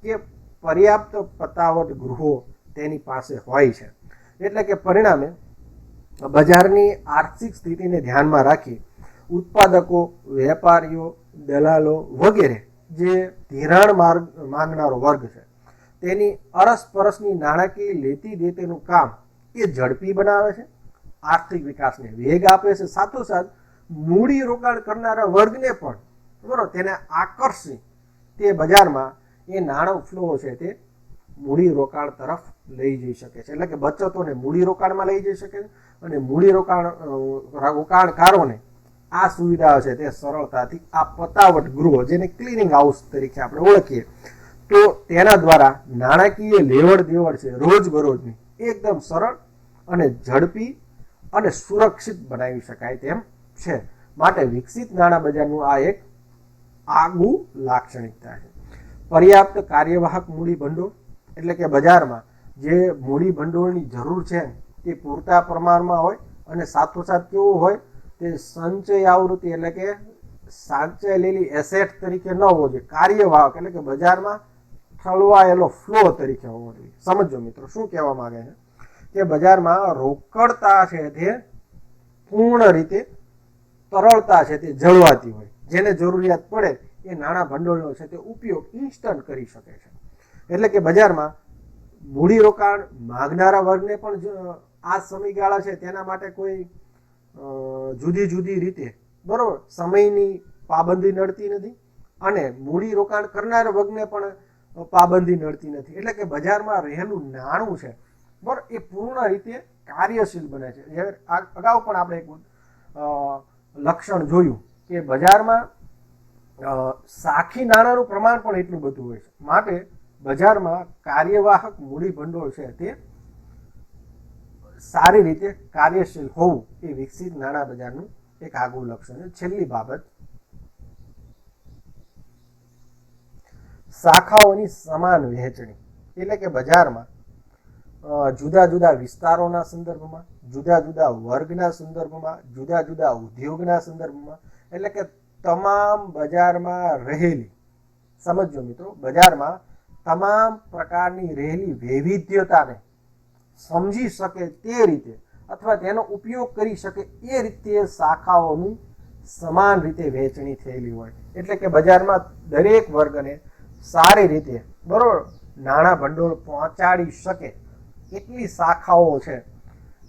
કે પર્યાપ્ત પતાવટ ગૃહો તેની પાસે હોય છે. એટલે કે પરિણામે બજારની આર્થિક સ્થિતિને ધ્યાનમાં રાખી ઉત્પાદકો, વેપારીઓ, દલાલો વગેરે જે ધિરાણ માંગનારો વર્ગ છે તેની અરસપરસની નાણાકીય લેતી દેતીનું કામ એ ઝડપી બનાવે છે, આર્થિક વિકાસને વેગ આપે છે, સાથોસાથ મૂડી રોકાણ કરનારા વર્ગને પણ, બરોબર, તેને આકર્ષી તે બજારમાં એ નાણાં ફ્લો છે તે મૂડી રોકાણ તરફ લઈ જઈ શકે છે. એટલે કે બચતોને મૂડી રોકાણમાં લઈ જઈ શકે અને મૂડી રોકાણકારોને આ સુવિધાઓ છે તે સરળતાથી આ પતાવટ ગૃહો, જેને ક્લિયરિંગ હાઉસ તરીકે આપણે ઓળખીએ, તો તેના દ્વારા નાણાકીય લેવડ દેવડ છે રોજબરોજની એકદમ સરળ અને ઝડપી અને સુરક્ષિત બનાવી શકાય તેમ છે. માટે વિકસિત નાણાં બજારનું આ એક આગવું લાક્ષણિકતા છે. પર્યાપ્ત કાર્યવાહક મૂડી ભંડોળ, એટલે કે બજારમાં જે મૂડી ભંડોળની જરૂર છે તે પૂરતા પ્રમાણમાં હોય અને સાથોસાથ કેવું હોય તે સંચય આવૃત્તિ, એટલે કે સાચવેલી એસેટ તરીકે ન હોવો જોઈએ, કાર્યવાહક એટલે કે બજારમાં ઠલવાયેલો ફ્લો તરીકે હોવો જોઈએ. સમજો મિત્રો શું કહેવા માંગે છે કે બજારમાં રોકડતા છે તે પૂર્ણ રીતે તરળતા છે તે જળવાતી હોય, જેને જરૂરિયાત પડે એ નાણાં ભંડોળનો છે તે ઉપયોગ ઇન્સ્ટન્ટ કરી શકે છે. એટલે કે બજારમાં મૂડી રોકાણ માગનારા વર્ગને પણ આ સમયગાળા છે તેના માટે કોઈ જુદી જુદી રીતે, બરોબર, સમયની પાબંદી નડતી નથી અને મૂડી રોકાણ કરનારા વર્ગને પણ પાબંદી નડતી નથી. એટલે કે બજારમાં રહેલું નાણું છે, બરાબર, એ પૂર્ણ રીતે કાર્યશીલ બને છે. અગાઉ પણ આપણે એક લક્ષણ જોયું કે બજારમાં સાખી નાણાંનું પ્રમાણ પણ એટલું બધું હોય છે, માટે બજારમાં કાર્યવાહક મૂડી ભંડોળ છે તે સારી રીતે કાર્યશીલ હોવું એ વિકસિત નાણાં બજારનું એક આગવું લક્ષણ છે. છેલ્લી બાબત, શાખાઓની સમાન વહેંચણી, એટલે કે બજારમાં જુદા જુદા વિસ્તારોના સંદર્ભમાં, જુદા જુદા વર્ગના સંદર્ભમાં, જુદા જુદા ઉદ્યોગના સંદર્ભમાં, એટલે કે તમામ બજારમાં રહેલી, સમજો મિત્રો, બજારમાં તમામ પ્રકારની રહેલી વૈવિધ્યતાને સમજી શકે તે રીતે અથવા તેનો ઉપયોગ કરી શકે એ રીતે શાખાઓની સમાન રીતે વહેંચણી થયેલી હોય. એટલે કે બજારમાં દરેક વર્ગને સારી રીતે, બરોબર, નાણાં ભંડોળ પહોંચાડી શકે એટલી શાખાઓ છે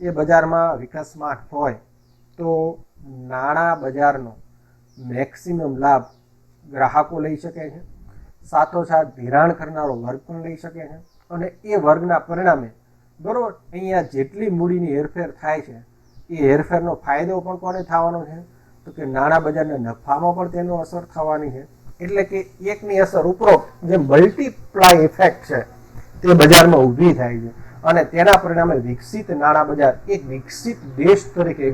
એ બજારમાં વિકાસમાં હોય તો નાણાં બજારનો મેક્સિમમ લાભ ગ્રાહકો લઈ શકે છે, સાથોસાથ ધિરાણ કરનારો વર્ગ પણ લઈ શકે છે અને એ વર્ગના પરિણામે બરોબર અહીંયા જેટલી મૂડીની હેરફેર થાય છે એ હેરફેરનો ફાયદો પણ કોને થવાનો છે તો કે નાણાં બજારના નફામાં પણ તેનો અસર થવાની છે. એટલે કે એકની અસર ઉપરોક્ત જે મલ્ટીપ્લાય ઇફેક્ટ છે તે બજારમાં ઊભી થાય છે અને તેના પરિણામે વિકસિત નાણાં બજાર એક વિકસિત દેશ તરીકે